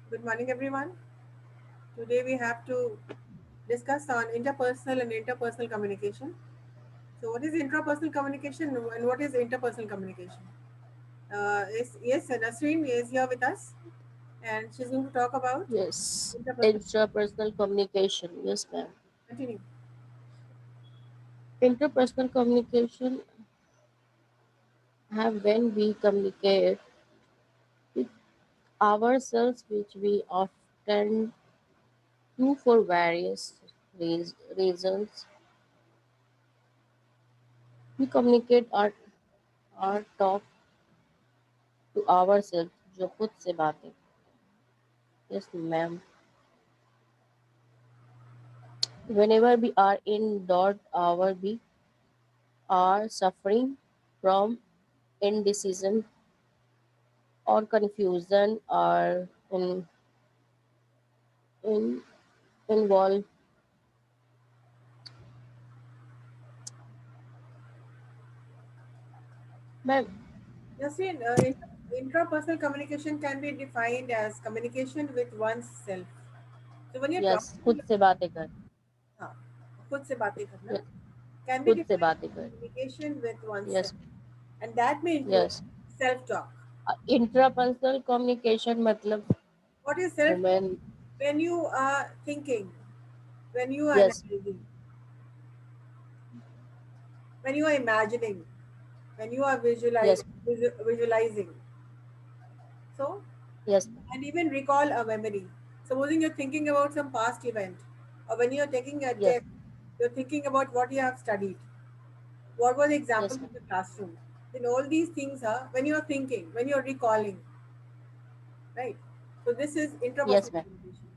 Good morning, everyone. Today we have to discuss on interpersonal and interpersonal communication. So, what is intrapersonal communication and what is interpersonal communication? Yes, Nasreen is here with us, and she's going to talk about Yes, interpersonal. intrapersonal communication. Yes, ma'am. Continue. Interpersonal communication have when we communicate with ourselves, which we often do for various reasons. We communicate our talk to ourselves, जो खुद से बातें. Yes, ma'am. Whenever we are in doubt, we are suffering from indecision or confusion or in involve. Ma'am, Nasreen, intrapersonal communication can be defined as communication with oneself. So, when you're yes talking खुद to से बातें कर. हाँ, खुद से बातें करना yes can be खुद से defined बातें as कर. communication with yes oneself, and that may include yes self-talk. Intrapersonal communication मतलब What is self-talk? Women. When you are thinking, when you are yes analyzing, when you are imagining, when you are yes visualizing. So, yes and even recall a memory. Supposing you're thinking about some past event, or when you're taking a yes test, you're thinking about what you have studied, what were the examples yes in the classroom. Then all these things are when you're thinking, when you're recalling, right? So this is yes intrapersonal ma'am. communication.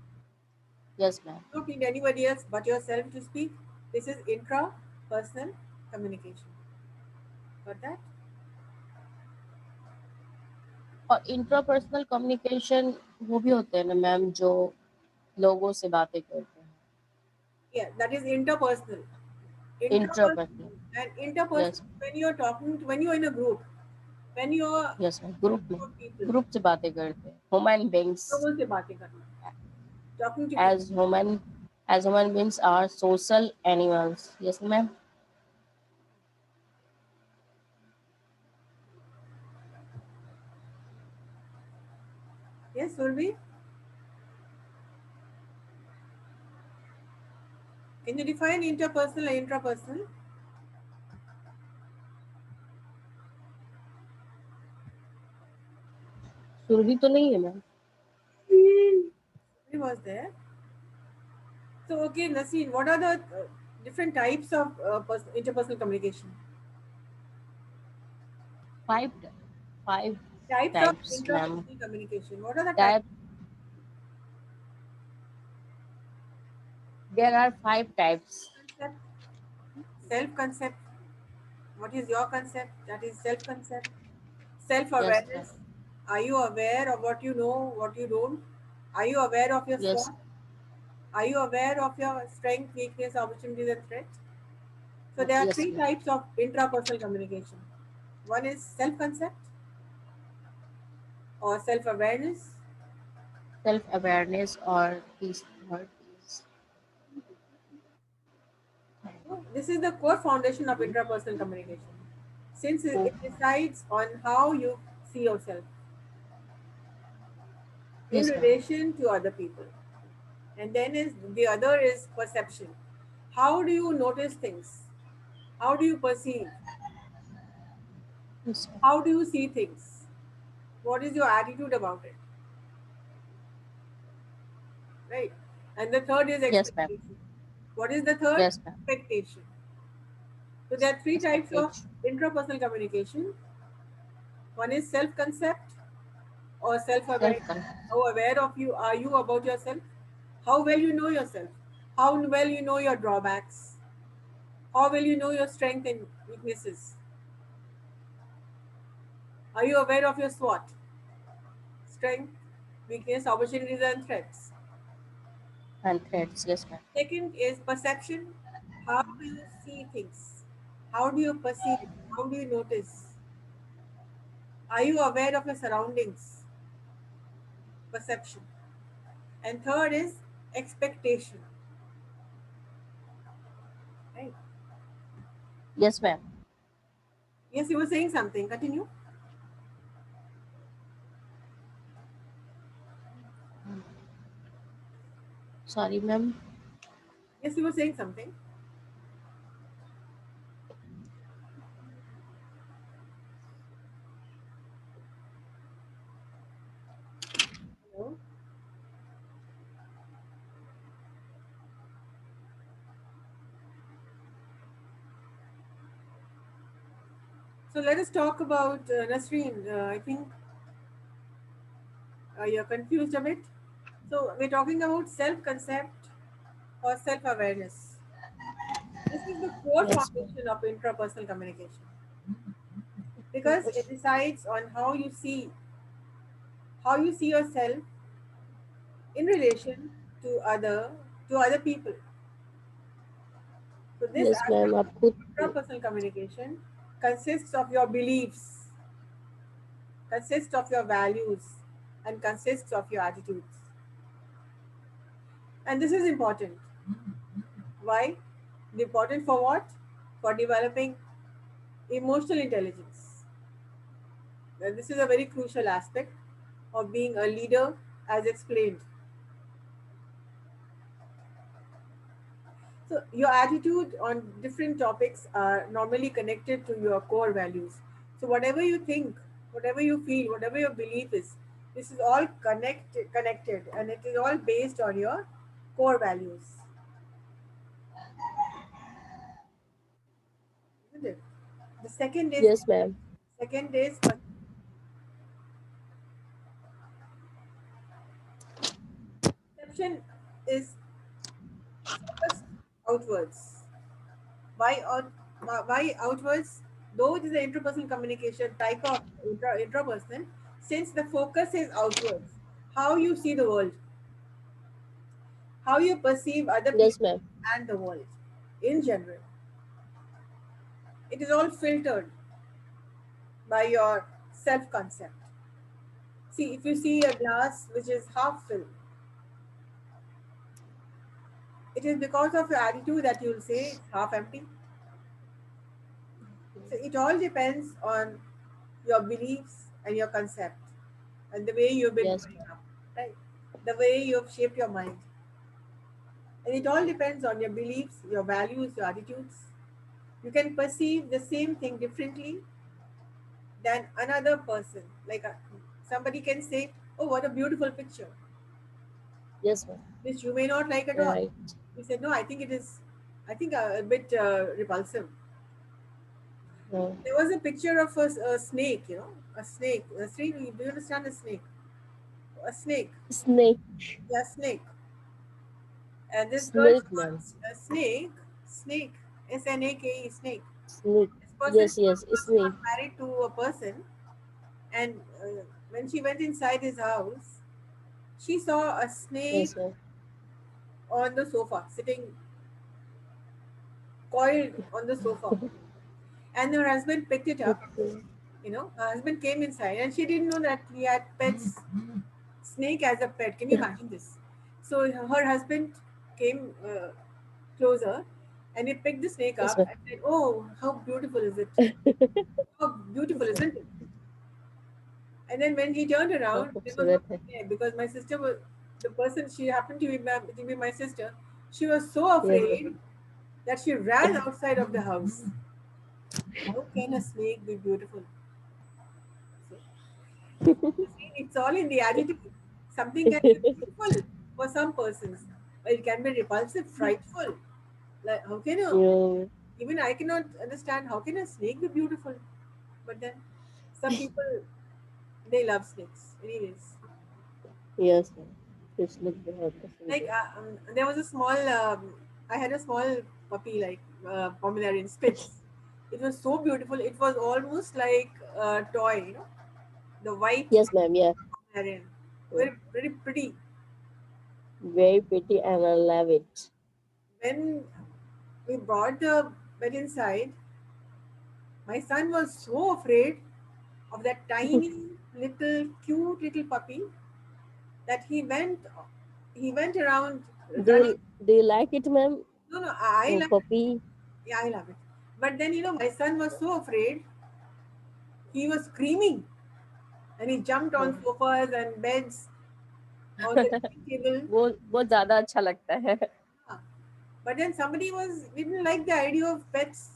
Yes ma'am. You don't need anybody else but yourself to speak. This is intrapersonal communication. Got that? और intrapersonal communication वो भी होते हैं ना ma'am जो लोगों से बातें करते हैं. Yeah, that is interpersonal. Intrapersonal. Intrapersonal and yes. interpersonal when you're talking, when you're in a group, when you're yes ma'am. talking about people, group से बातें करते हैं ह्यूमन बींग्स. लोगों से बातें करना, talking to people. as human as human beings are social animals. Yes ma'am. Yes, Survi, can you define interpersonal and intrapersonal? Surabhi तो नहीं है ma'am. He was there. So, okay, Naseen, what are the different types of interpersonal communication? Five five Types of types ma'am. intrapersonal communication. What are the types? Type There are five types. Concept, self concept. What is your concept? That is self concept. Self Yes ma'am. awareness. Are you aware of what you know, what you don't? Are you aware of your Yes. SWOT? Are you aware of your strength, weakness, opportunities, and threats? So there are Yes three ma'am. types of intrapersonal communication. One is self concept or self awareness. Self awareness or peace or peace. So this is the core foundation of intrapersonal communication, since Oh, it decides on how you see yourself in yes ma'am. relation to other people. And then is the other is perception. How do you notice things? How do you perceive? Yes ma'am. How do you see things? What is your attitude about it? Right? And the third is Yes ma'am. expectation. What is the third? Yes ma'am. Expectation. So there are three types of Expectation. intrapersonal communication. One is self-concept or Self self-awareness. concept. How aware of you are you about yourself? How well you know yourself? How well you know your drawbacks? How well you know your strengths and weaknesses? Are you aware of your SWOT? Strength, weakness, opportunities, and threats. And threats. Yes ma'am. Second is perception. How do you see things? How do you perceive? How do you notice? Are you aware of your surroundings? Perception. And third is expectation. Right? Yes, ma'am. Yes, you were saying something. Continue. Sorry, ma'am. Yes, you were saying something. Hello? So let us talk about Nasreen. I think you're confused a bit. So we're talking about self-concept or self-awareness. This is the core Yes, ma'am. foundation of intrapersonal communication because it decides on how you see yourself in relation to other people. So this Yes, ma'am. aspect of आपको intrapersonal communication consists of your beliefs, consists of your values, and consists of your attitudes. And this is important. Why? Important for what? For developing emotional intelligence. And this is a very crucial aspect of being a leader, as explained. So, your attitude on different topics are normally connected to your core values. So, whatever you think, whatever you feel, whatever your belief is, this is all connected, and it is all based on your core values, isn't it? The Yes, ma'am. second is perception is focused outwards. Why out, why outwards? Though it is an interpersonal communication type of intrapersonal, since the focus is outwards, how you see the world, how you perceive other Yes, people ma'am. and the world in general, it is all filtered by your self concept. See, if you see a glass which is half filled, it is because of your attitude that you will say it's half empty. So it all depends on your beliefs and your concept and the way you've been Yes, growing ma'am. up, right? The way you've shaped your mind. And it all depends on your beliefs, your values, your attitudes. You can perceive the same thing differently than another person. Like somebody can say, "Oh, what a beautiful picture," Yes, ma'am. which you may not like at all. Right. You said, "No, I think it is, I think a bit repulsive." No. There was a picture of a snake, a snake. A snake. Do you understand a snake? A snake. Snake. Yeah, snake. And this girl Snake, saw ma'am. a snake, snake, snake. Snake. This person Yes, yes. was Snake. married to a person, and when she went inside his house, she saw a snake Yes, ma'am. on the sofa, sitting coiled on the sofa. And her husband picked it up. Okay. Her husband came inside, and she didn't know that he had pets, snake as a pet. Can you imagine this? So her husband came closer, and he picked the snake Yes, up ma'am. and said, "Oh, how beautiful is it? How beautiful, Yes, isn't it?" And then when he turned बहुत around, there was खूबसूरत है. nobody there because my sister was the person. She happened to be my sister. She was so Yes, afraid that she ran outside of the house. How can a snake be beautiful? So, you see, it's all in the attitude. Something can be beautiful for some persons, but it can be repulsive, frightful. Like how can a ma'am. even I cannot understand how can a snake be beautiful, but then some people they love snakes. Anyways, Yes, ma'am. Fish look बहुत पसंद like है. there was a small. I had a small puppy like Pomeranian Spitz. It was so beautiful. It was almost like a toy, the white Yes, ma'am. Yeah. Pomeranian, Yeah. very very pretty. Very pretty and I love it. When we brought the bed inside, my son was so afraid of that tiny little cute little puppy that he went. he went around Do running. do you like it, ma'am? No, no, I Oh, love it. puppy. Yeah, I love it. But then, my son was so afraid. He was screaming and he jumped Oh. on sofas and beds, on the dining table. वो ज्यादा अच्छा लगता है. Ah. But then somebody didn't like the idea of pets,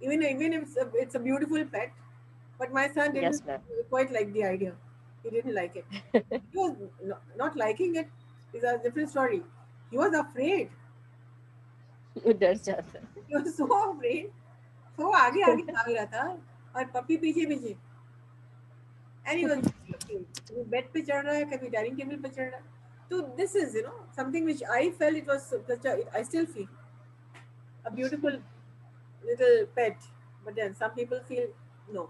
even if it's a beautiful pet. But my son didn't Yes, ma'am. quite like the idea. He didn't like it. He was not liking it is a different story. He was afraid. वो डर जाता है. He was so afraid. So आगे आगे भाग रहा था और पपी पीछे पीछे. And he was very afraid. कभी बेड पे चढ़ रहा है, कभी डाइनिंग टेबल पे चढ़ रहा है. So this is something which I felt it was such a, I still feel a beautiful little pet, but then some people feel no,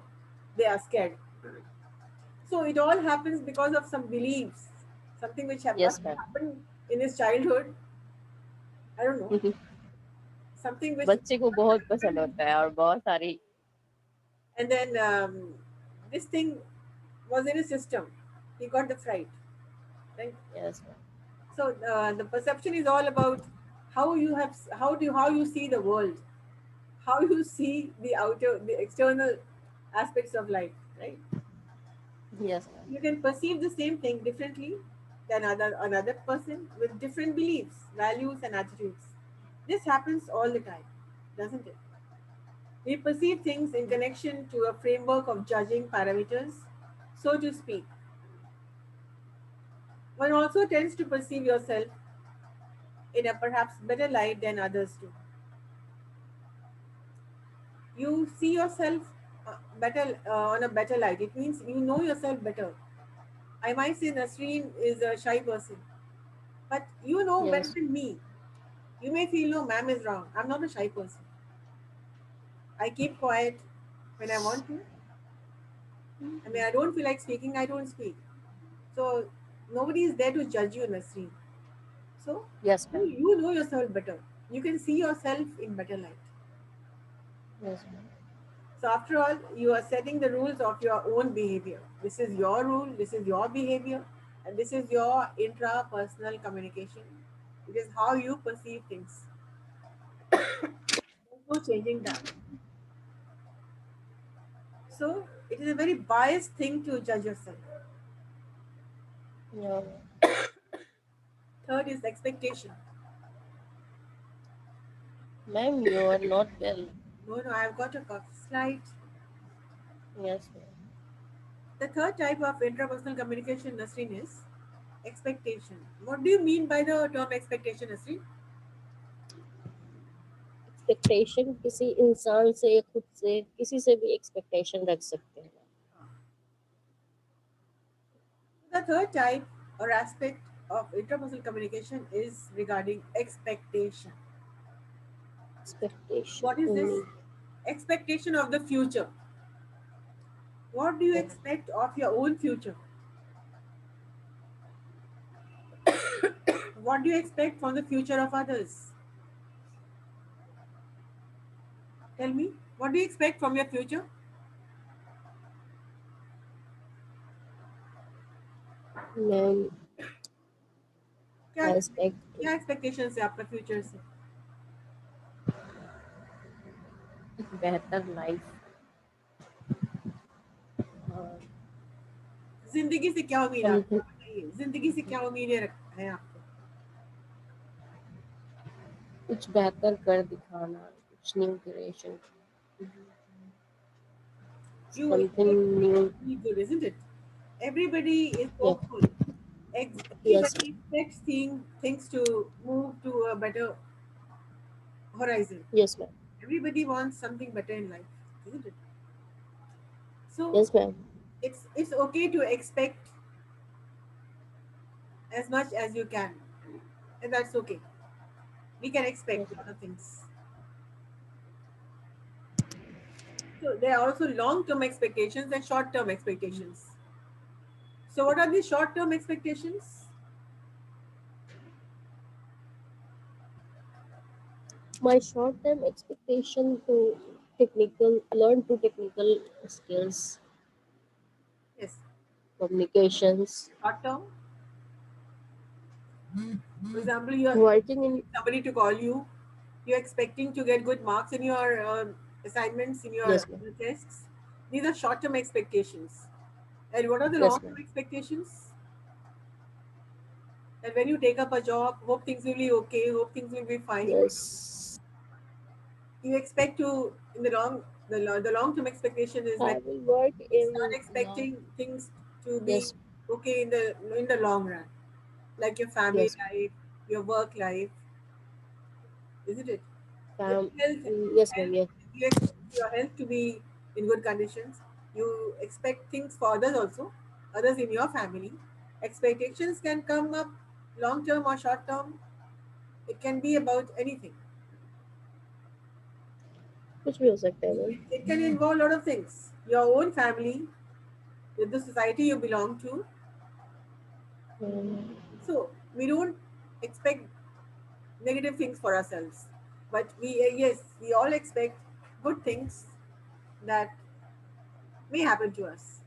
they are scared. So it all happens because of some beliefs, something which must Yes, have ma'am. happened in his childhood. I don't know, something which बच्चे को must बहुत have पसंद happened, होता है और बहुत सारी. and then this thing was in his system. He got the fright, right? Yes, ma'am. So the perception is all about how you see the world, how you see the external aspects of life, right? Yes, ma'am. You can perceive the same thing differently than another person with different beliefs, values, and attitudes. This happens all the time, doesn't it? We perceive things in connection to a framework of judging parameters, so to speak. One also tends to perceive yourself in a perhaps better light than others do. You see yourself better on a better light. It means you know yourself better. I might say Nasreen is a shy person, but you know better Yes. than me. You may feel no, ma'am is wrong. I'm not a shy person. I keep quiet when I want to. I mean, I don't feel like speaking. I don't speak. So nobody is there to judge you, Nasreen. So Yes, you, ma'am. you know yourself better. You can see yourself in better light. Yes, ma'am. So after all, you are setting the rules of your own behavior. This is your rule, this is your behavior, and this is your intrapersonal communication. It is how you perceive things. There's no changing that. So it is a very biased thing to judge yourself. Yeah. Third is expectation. Ma'am, you are not well. No, no, I've got a cough. Slight. Yes, ma'am. The third type of intrapersonal communication, Nasreen, is expectation. What do you mean by the term expectation, Nasreen? Expectation किसी इंसान से, खुद से, किसी से भी expectation रख सकते हैं. The third type or aspect of interpersonal communication is regarding expectation. Expectation, What is this? उम्मीद. Expectation of the future. What do you Yes. expect of your own future? What do you expect from the future of others? Tell me, what do you expect from your future? Ma'am, क्या I expect क्या expectations है आपका future से? बेहतर life. जिंदगी से क्या उम्मीद है आपको? समथिंग. बताइए, जिंदगी से क्या उम्मीदें है आपको? कुछ बेहतर कर दिखाना, कुछ new creation, You expect something things new. to be good, isn't it? Everybody is Yeah. hopeful. Yes, Everybody expects things to move to a better horizon. yes, ma'am. Everybody wants something better in life, isn't it? So Yes, ma'am. it's okay to expect as much as you can, and that's okay. We can Yes, expect a lot ma'am. of things. So there are also long-term expectations and short-term expectations. So what are the short-term expectations? My short-term expectation to learn to technical skills, Yes, communications, short-term. For example, you're Working in, somebody to call you, you're expecting to get good marks in your assignments, in your yes, ma'am. tests. These are short term expectations. And what are the long Yes, term ma'am. expectations? That when you take up a job, hope things will be okay, hope things will be fine. Yes. You expect to, in the the long term expectation is I that will work start in long. expecting things to be Yes, okay in the long run, like your family yes, life, your work life, isn't it? Your ma'am. health, Yes, ma'am. health, Yes, you expect your health to be in good conditions. You expect things for others also, others in your family. Expectations can come up long term or short term. It can be about anything. कुछ भी हो सकता है ma'am. It can involve a lot of things. Your own family, with the society you belong to. So we don't expect negative things for ourselves, but yes, we all expect good things that may happen to us.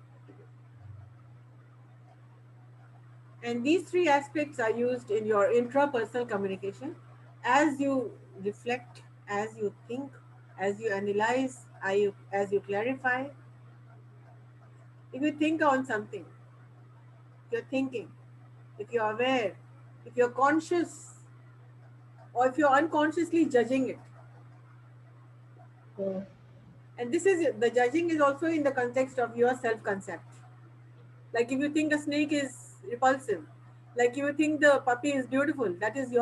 And these three aspects are used in your intrapersonal communication as you reflect, as you think, as you analyze, as you clarify. If you think on something, if you're thinking, if you're aware, if you're conscious, or if you're unconsciously judging it. Yeah. And this is the judging is also in the context of your self concept. Like if you think a snake is repulsive, like if you think the puppy is beautiful, that is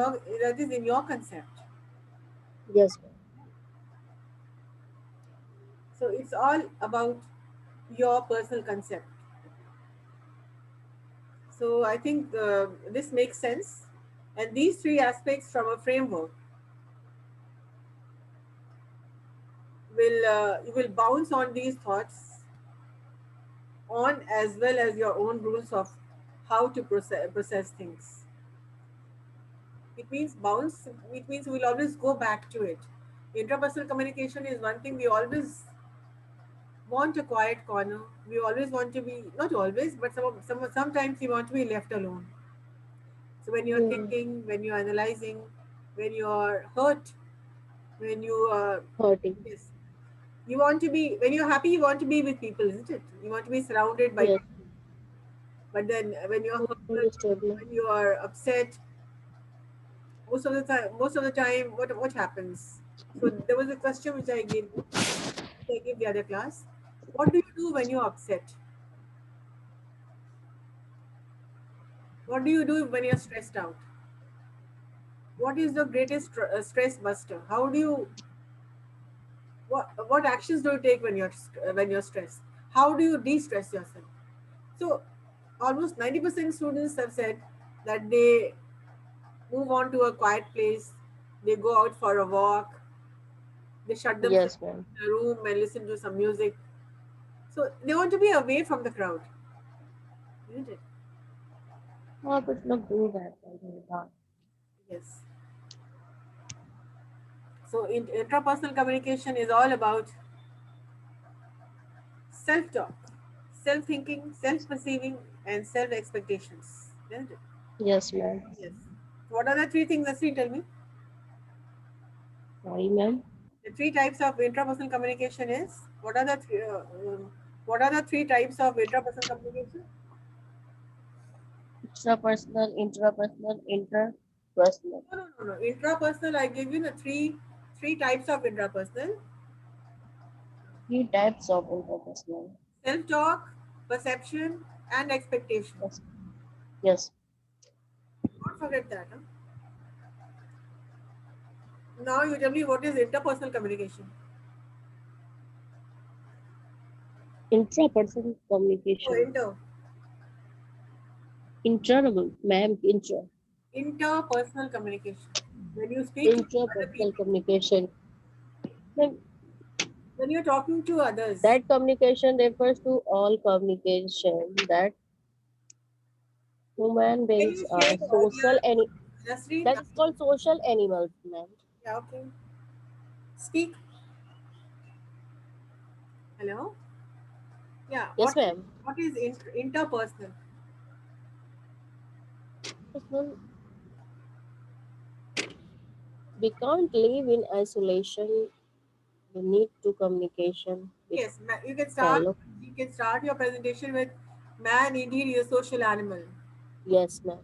in your concept. Yes, ma'am. So it's all about your personal concept. So I think this makes sense. And these three aspects from a framework will you will bounce on these thoughts on as well as your own rules of how to process things. It means bounce. It means we'll always go back to it. Interpersonal communication is one thing we always want a quiet corner. We always want to be not always, but sometimes we want to be left alone. So when you're Yeah. thinking, when you're analyzing, when you're hurt, when you Hurting. yes, you want to be when you're happy, you want to be with people, isn't it? You want to be surrounded by Yes. people. But then when you're hurt, Understood, ma'am. when you are upset, most of the time, what happens? So there was a question which I gave the other class. What do you do when you're upset? What do you do when you're stressed out? What is the greatest stress buster? How do you what actions do you take when you're stressed? How do you de-stress yourself? So almost 90% students have said that they move on to a quiet place, they go out for a walk, they shut themselves Yes, ma'am. in a room and listen to some music. So they want to be away from the crowd, isn't it? हाँ कुछ लोग do that. I think that. Yes. So intrapersonal communication is all about self-talk, self-thinking, self-perceiving, and self-expectations, isn't it? Yes, ma'am. Yes. What are the three things? Nasreen, tell me. Sorry, ma'am. The three types of intrapersonal communication is what are the three types of intrapersonal communication? Extrapersonal, intrapersonal, interpersonal. No. Intrapersonal. I give you the three types of intrapersonal: Three types of interpersonal. self-talk, perception, and expectation. Yes. Yes. Don't forget that. Huh? Now you tell me what is interpersonal communication. Intrapersonal Oh, communication. Intra, ma'am. interpersonal communication. When you speak to other Intrapersonal people, communication. Ma'am, when you're talking to others, that communication refers to all communication that human can beings you share are the social audio? and Nasreen, that is called social animals, ma'am. yeah, okay. Speak. Hello. Yeah. Yes, ma'am. What is interpersonal? Personal. We can't live in isolation. We need to communication with Yes, you can start. fellow. You can start your presentation with "Man indeed is a social animal." Yes, ma'am.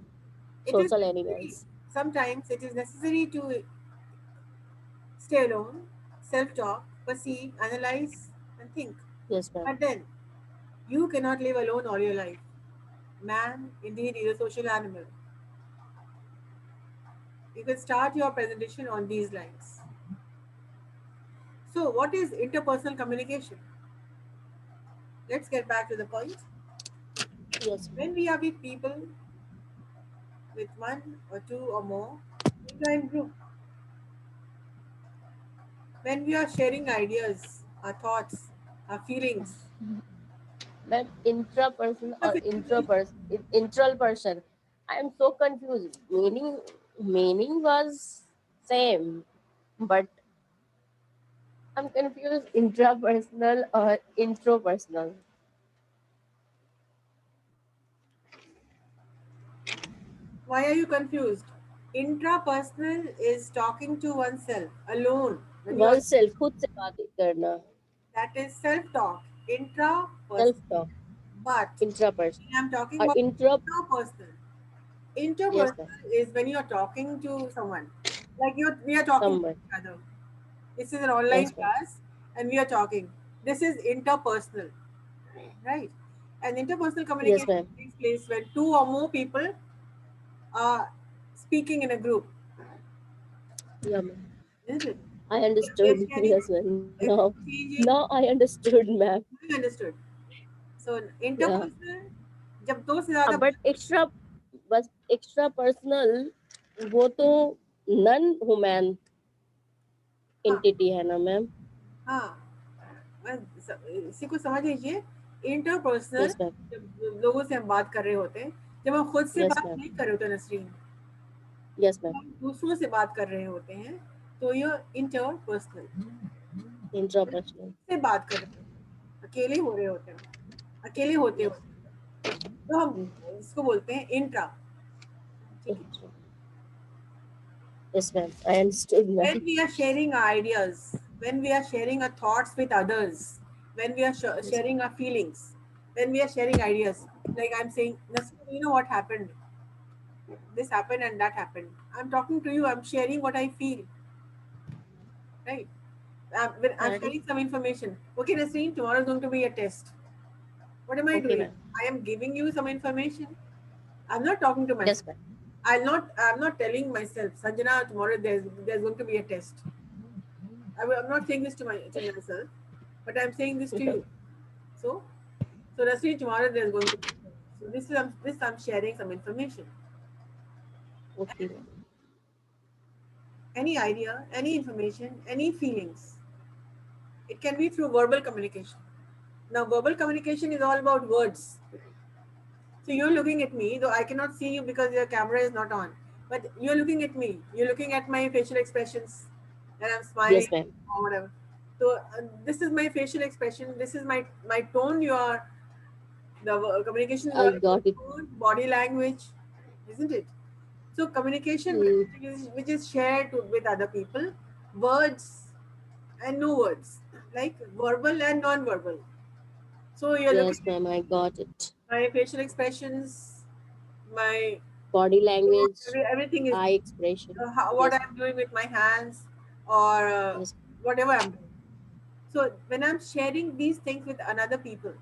It is Social necessary. animals. Sometimes it is necessary to stay alone, self-talk, perceive, analyze, and think. Yes, ma'am. But then you cannot live alone all your life. Man indeed is a social animal. You can start your presentation on these lines. So, what is interpersonal communication? Let's get back to the point. Yes, When we are with people, with one or two or more, when we are in group, when we are sharing ideas, our thoughts, our feelings, ma'am. Intrapersonal the or physical, intral person. I am so confused. Meaning was same, but I'm confused. Intrapersonal or intropersonal. why are you confused? Intrapersonal is talking to oneself alone. When you are Oneself खुद से बात करना. that is self-talk. Self Intrapersonal. talk. But Intrapersonal when I'm talking or about intra. interpersonal. Yes, ma'am. Interpersonal is when you're talking to someone. Like we are talking to Someone. each other. This is an online Yes, ma'am. class and we are talking. This is interpersonal, right? And interpersonal Yes, communication ma'am. takes place when two or more people are speaking in a group, Yeah, ma'am. isn't it? I We are understood. sharing, Yes, ma'am. Now exchanging. I understood, ma'am. You understood? So Yeah. interpersonal, जब दो से ज़्यादा but extra बस extra personal वो तो none human हाँ entity है ना मैम. हाँ इसी को समझ लीजिए. Interpersonal yes ma'am. जब लोगों से हम बात कर रहे होते हैं, जब हम खुद से यस बात मैम. नहीं कर रहे होते नसरीन, यस मैम. हम दूसरों से बात कर रहे होते हैं, तो ये इंटरपर्सनल इंट्रापर्सनल. से बात कर रहे होते हैं, अकेले हो रहे होते हैं, अकेले होते यस. होते हैं, तो हम इसको बोलते हैं इंट्रा. ठीक है. Yes ma'am. I understood When ma'am. we are sharing our ideas, when we are sharing our thoughts with others, when we are yes sharing our feelings, when we are sharing ideas, like I'm saying, Nasreen, you know what happened? This happened and that happened. I'm talking to you, I'm sharing what I feel, right? I'm ma'am. sharing some information. Okay, Nasreen, tomorrow is going to be a test. What am I okay doing? Ma'am. I am giving you some information. I'm not talking to yes myself. Ma'am. I'm not telling myself, Sanjana, tomorrow there's going to be a test. I'm not saying this to myself, but I'm saying this to you. So, so Rasri, tomorrow there's going to be. So this I'm sharing some information. Okay ma'am. Any idea, any information, any feelings. It can be through verbal communication. Now, verbal communication is all about words. So you're looking at me, though I cannot see you because your camera is not on. But you're looking at me. You're looking at my facial expressions, and I'm smiling yes ma'am. or whatever. So this is my facial expression. This is my tone. The communication is all I about got it. tone, body language, isn't it? So communication which is shared with other people, words and no words, like verbal and non-verbal. So you're looking yes at ma'am. I got it. my facial expressions, my body language. everything is I expression. what yes. I'm doing with my hands or yes. whatever I'm doing. So when I'm sharing these things with another people,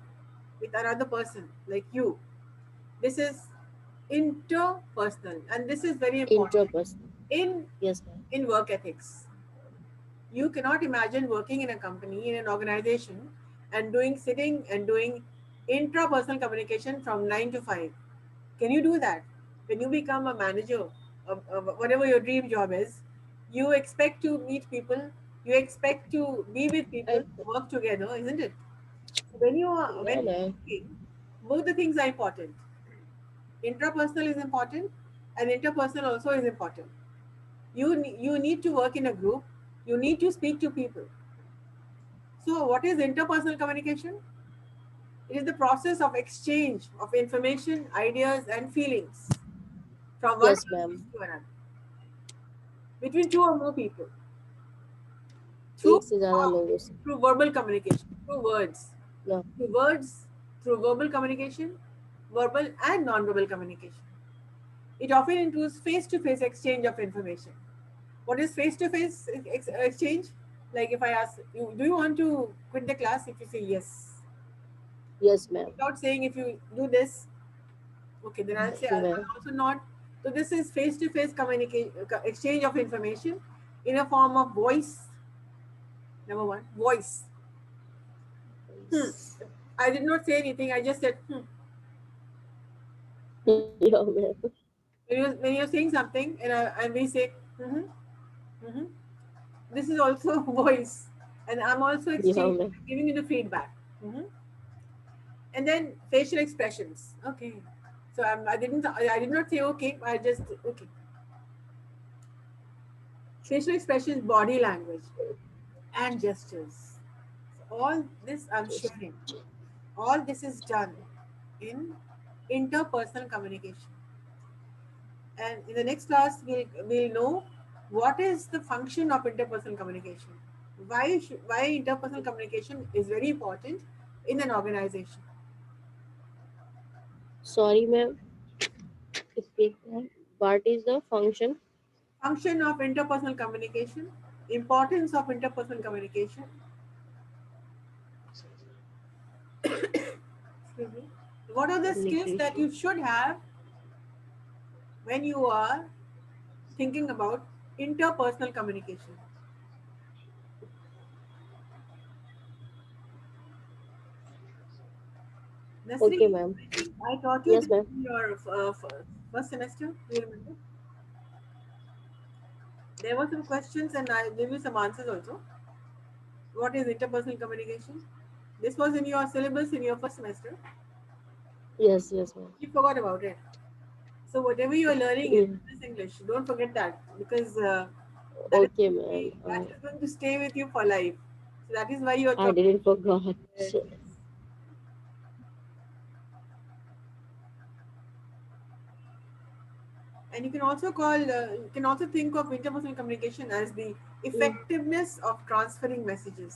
with another person like you, this is interpersonal, and this is very important intrapersonal. in yes ma'am. work ethics. You cannot imagine working in a company, in an organization, and doing intrapersonal communication from 9 to 5. Can you do that? When you become a manager of whatever your dream job is, you expect to meet people, you expect to be with people, I. work together, isn't it? When you are या when ma'am. you're working, both the things are important. Intrapersonal is important, and interpersonal also is important. You need to work in a group. You need to speak to people. So, what is interpersonal communication? It is the process of exchange of information, ideas, and feelings from one yes person ma'am. to another. between two or more people through एक से ज्यादा लोगों से. through verbal communication, through words, Yeah. through words, through verbal communication, verbal and non-verbal communication. It often includes face-to-face exchange of information. What is face-to-face exchange? Like if I ask you, do you want to quit the class? If you say yes, Yes, ma'am. without saying if you do this, okay, then I'll say Okay, I'll ma'am. also not. So this is face-to-face communication, exchange of information in a form of voice. Number one, voice. I did not say anything. I just said Yeah, ma'am. when you're saying something and we say mm-hmm, this is also voice, and I'm also Yeah, exchanging, ma'am. giving you the feedback. And then facial expressions. Okay, so I did not say okay. I just okay. Facial expressions, body language, and gestures. So all this I'm Just sharing. All this is done in interpersonal communication. And in the next class, we'll know what is the function of interpersonal communication. Why interpersonal communication is very important in an organization. sorry, ma'am. Repeat that. What is the function? Function of interpersonal communication, importance of interpersonal communication. Excuse me. What are the skills that Communication. you should have when you are thinking about interpersonal communication? Okay, Nasri, ma'am. I think I taught you Yes, this ma'am. in your first semester. Do you remember? There were some questions and I gave you some answers also. What is interpersonal communication? This was in your syllabus in your first semester. Yes, yes, ma'am. You forgot about it. So whatever you are learning in Yeah. business English, don't forget that because Okay, ma'am. that is going to stay with you for life. So that is why you are I talking. didn't forgot. Yes, yes. And you can also think of interpersonal communication as the Mm. effectiveness of transferring messages.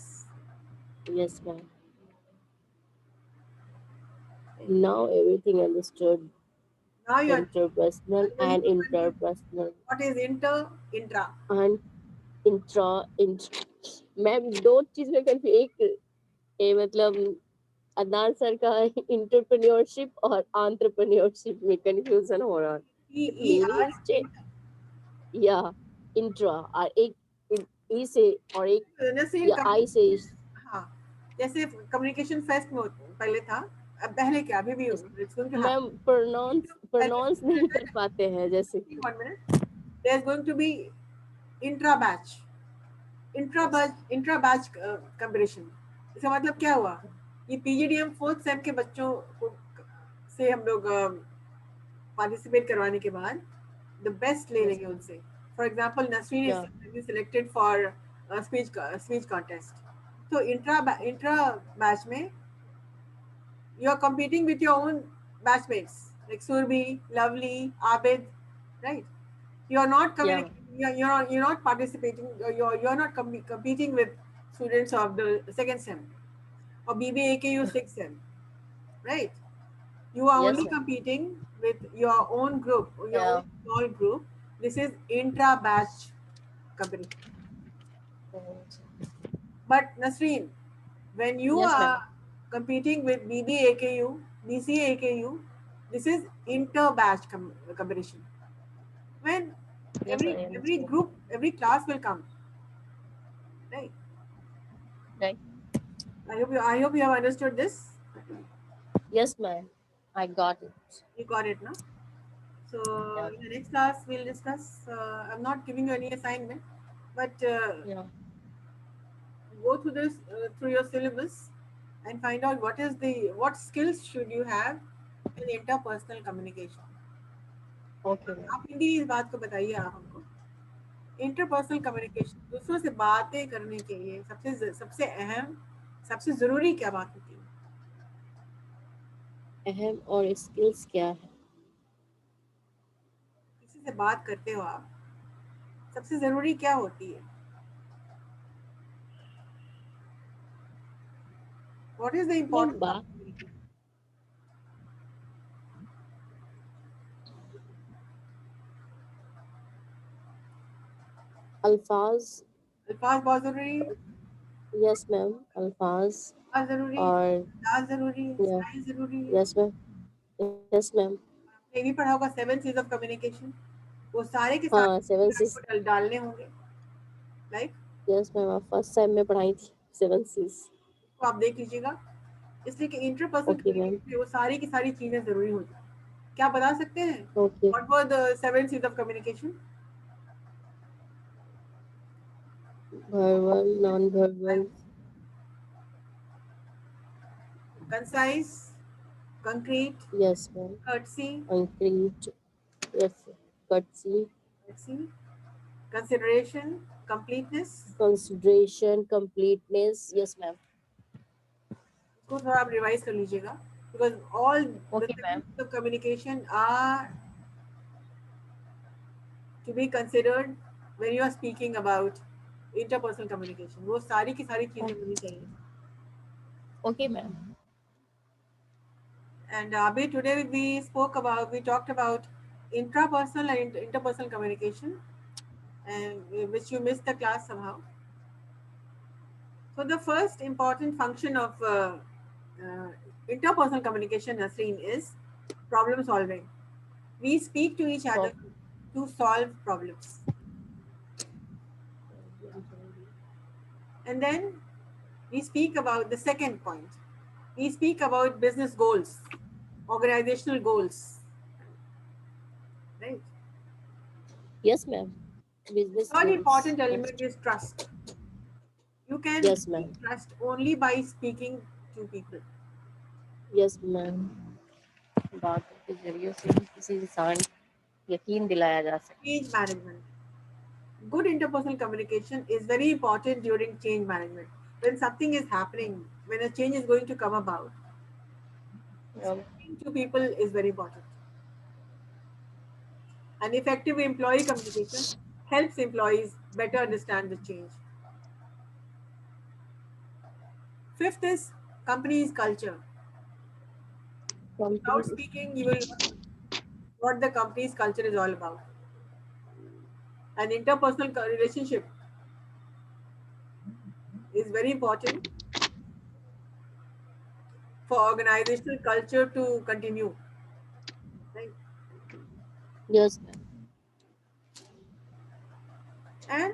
Yes, ma'am. Now everything understood. Now you are Interpersonal very and good. interpersonal What is intra? and intra ma'am दो चीज में confuse एक ये मतलब Adnan sir का entrepreneurship और entrepreneurship में confusion हो रहा है ER. मीनिंग्स या इंट्रा और एक ई से और एक नसरीन या आई से हाँ, जैसे कम्युनिकेशन फेस्ट में पहले था, अब पहले क्या अभी भी it's going to ma'am happen. Pronounce pronounce नहीं कर पाते हैं जैसे 1 minute. There's going to be intra batch, intra batch competition. इसका मतलब क्या हुआ? ये पीजीडीएम फोर्थ सेम के बच्चों को से हम लोग पार्टिसिपेट करवाने के बाद द बेस्ट ले लेंगे उनसे. फॉर एग्जाम्पल नसरीन या is selected for speech contest. तो इंट्रा बैच में you are competing with your own batchmates like Surbi, Lovely, Abid, right? You are not या communicating. You're not participating. You're not competing with students of the second sem or BBAKU sixth sem, right? You are yes only competing with your own group, your या own small group. This is intra-batch competition. But Nasreen, when you yes ma'am are competing with BBAKU, BCAKU, this is inter-batch competition. When yes I every understand group, every class will come, right? Right I hope you have understood this. Yes ma'am I got it You got it, no? So या in the next class we'll discuss. I'm not giving you any assignment, but या go through this through your syllabus and find out what skills should you have in interpersonal communication. Okay ma'am आप हिंदी इस बात को बताइए आप हमको. Interpersonal communication, दूसरों से बातें करने के लिए सबसे सबसे अहम, सबसे जरूरी क्या बात होती है? अहम और स्किल्स क्या है किसी से बात करते हो आप, सबसे जरूरी क्या होती है? What is the ma'am importance of बात communication? अल्फाज, अल्फाज बहुत जरूरी है, यस मैम, अल्फाज बात जरूरी है, और अंदाज जरूरी है, या स्टाइल जरूरी है। यस मैम, यस मैम, आपने भी पढ़ा होगा 7 C's ऑफ कम्युनिकेशन, वो सारे के हाँ सेवन सारे सीज, आपको डालने होंगे, लाइक यस मैम, आप फर्स्ट टाइम में पढ़ाई थी 7 सीज। को आप देख लीजिएगा। इसलिए कि इंटरपर्सनल ओके मैम, कम्युनिकेशन में वो सारी की सारी चीजें जरूरी होती हैं। क्या बता सकते हैं? Okay, what were the 7 C's of communication? Verbal, non verbal, concise, concrete, yes ma'am, courtesy, concrete, yes, courtesy, courtesy, consideration, completeness. Consideration, completeness, yes ma'am, इसको थोड़ा आप रिवाइज कर लीजिएगा, because all the okay ma'am, 7 C's of communication are to be considered when you are speaking about interpersonal communication. वो सारी की सारी चीजें होनी चाहिए. Okay ma'am, And Abhi, today we talked about intrapersonal and interpersonal communication, and which you missed the class somehow. So the first important function of uh, interpersonal communication, Nasreen, is problem solving. We speak to each other to solve problems. And then we speak about the second point. We speak about business goals, organizational goals, right? Yes ma'am, business Third goals, important element next, is trust. You can yes ma'am, build trust only by speaking to people. Yes ma'am, बातों के जरिए से ही किसी इंसान यकीन दिलाया जा सकता Change management. Good interpersonal communication is very important during change management. When something is happening, when a change is going to come about, है। speaking to people is very important. And effective employee communication helps employees better understand the change. Fifth is company's culture. Without company, speaking, you will not know what the company's culture is all about. An interpersonal relationship is very important for organizational culture to continue. Right? Yes ma'am, And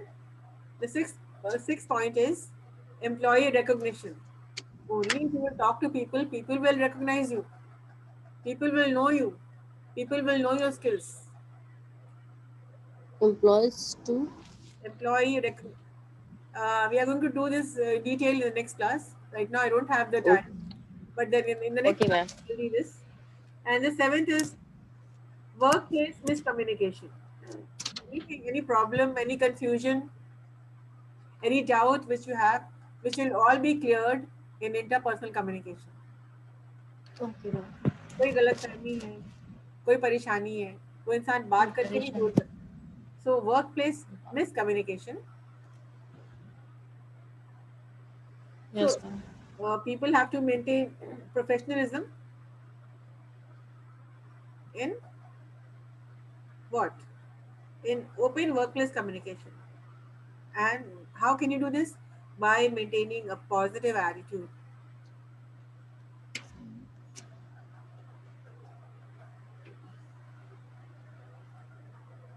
the sixth point is employee recognition. Only if you will talk to people, people will recognize you. People will know you. People will know your skills. Employees too, Employee we are going to do this detail in the next class. Right now, I don't have the time, but then in the next okay class, ma'am, we'll do this. And the seventh is workplace miscommunication. Anything, any problem, any confusion, any doubt which you have, which will all be cleared in interpersonal communication. Okay ma'am, कोई गलतफहमी है, कोई परेशानी है, वो इंसान बात करके ही बोल सकता है. So workplace miscommunication. Yes So ma'am, people have to maintain professionalism in what? In open workplace communication. And how can you do this? By maintaining a positive attitude.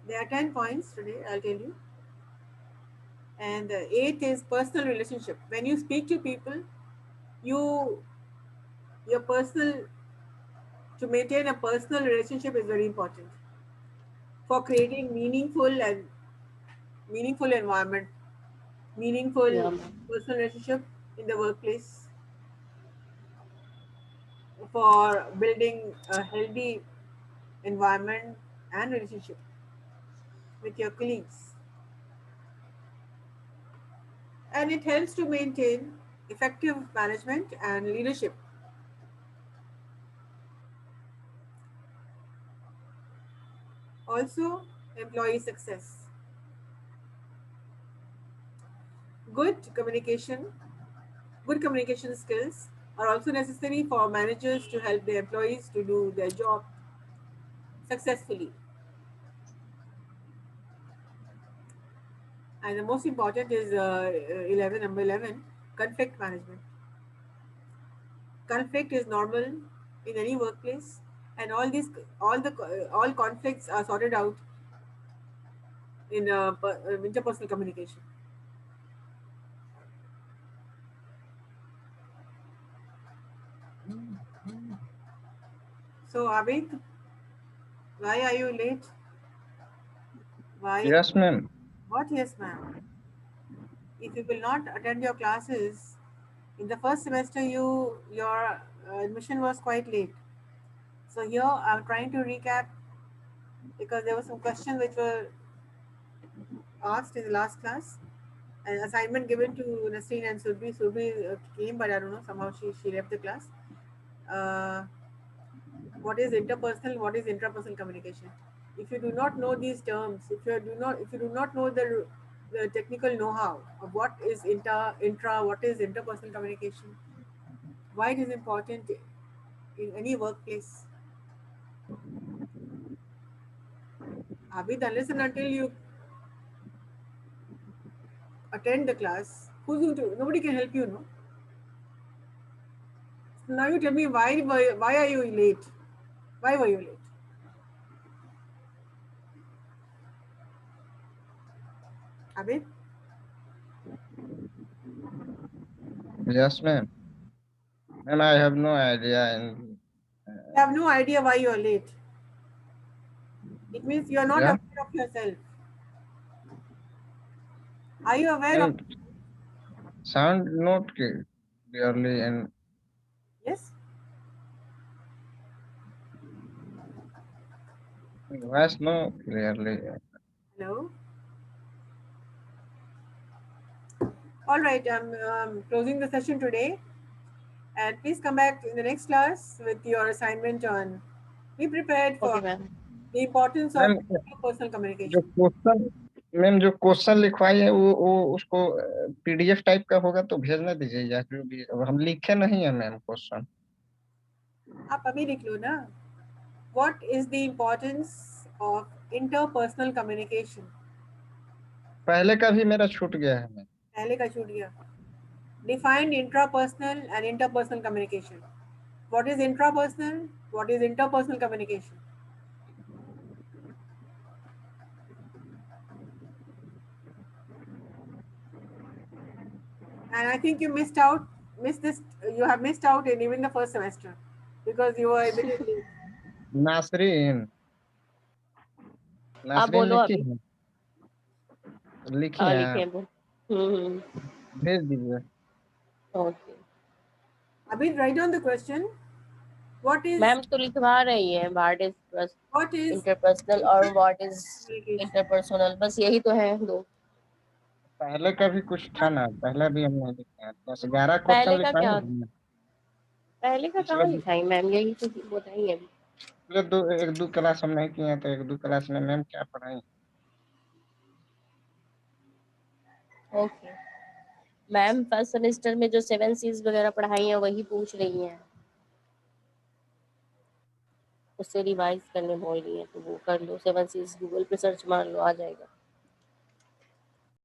There are 10 points today, I'll tell you. And the eighth is personal relationship. When you speak to people, you your personal to maintain a personal relationship is very important for creating meaningful environment, meaningful या ma'am, personal relationship in the workplace, for building a healthy environment and relationship with your colleagues. And it helps to maintain effective management and leadership. Also, employee success. Good communication skills are also necessary for managers to help their employees to do their job successfully. And the most important is 11, number 11, conflict management. Conflict is normal in any workplace, and all conflicts are sorted out in interpersonal communication. So, Abid, why are you late? Why? Yes, ma'am. What? Yes, ma'am. If you will not attend your classes in the first semester, your admission was quite late. So here I'm trying to recap because there were some questions which were asked in the last class. An assignment given to Nasreen and Surbi. Surbi came, but I don't know, somehow she left the class. Uh, what is interpersonal? What is intrapersonal communication? If you do not know these terms, if you do not know the technical know-how of what is intra, what is interpersonal communication, why it is important in any workplace. Abid, unless and until you attend the class, who's going to? Nobody can help you, no. Now you tell me why are you late? Why were you late? Abid, Yes, ma'am. Ma'am, I have no idea. And you have no idea why you are late. It means you are not yeah, aware of yourself. Are you aware of? and sound not clearly and Yes. voice no clearly. Hello. All right. I'm closing the session today, and please come back in the next class with your assignment on. Be prepared Okay, for ma'am. the importance of ma'am personal जो communication. Question ma'am जो question लिखवाई है वो उसको PDF type का होगा तो भेजना दीजिएगा, जो भी अब हम लिखे नहीं है मैम क्वेश्चन। आप अभी लिख लो ना. What is the importance of interpersonal communication? पहले का भी मेरा छूट गया है मैम। पहले का छूट गया. Define intrapersonal and interpersonal communication. What is intrapersonal? What is interpersonal communication? And I think missed this. You have missed out in even the first semester because you were immediately. Nasreen आप नासरीन बोलो लिखी अभी। है, लिखी हाँ, है लिखे आप, हैं वो। भेज दीजिए। Okay Abhi, write down the question. What is ma'am तो लिखवा रही है, what is what is interpersonal और व्हाट इज communication? इंटरपर्सनल, बस यही तो है दो। पहले का भी कुछ था ना, पहले भी हमने लिखा है, 10-11 पहले क्वेश्चन का लिखवाए क्या? हमने। पहले का पिछले कहाँ लिखाई मैम, यही तो बताई है। पिछले एक दो क्लास हम नहीं किए हैं, तो एक दो क्लास में मैम क्या पढ़ाई। ओके मैम, फर्स्ट सेमेस्टर में जो 7 C's वगैरह पढ़ाई हैं वही पूछ रही हैं, उससे रिवाइज करने बोल रही है, तो वो कर लो। 7 C's गूगल पे सर्च मार लो, आ जाएगा।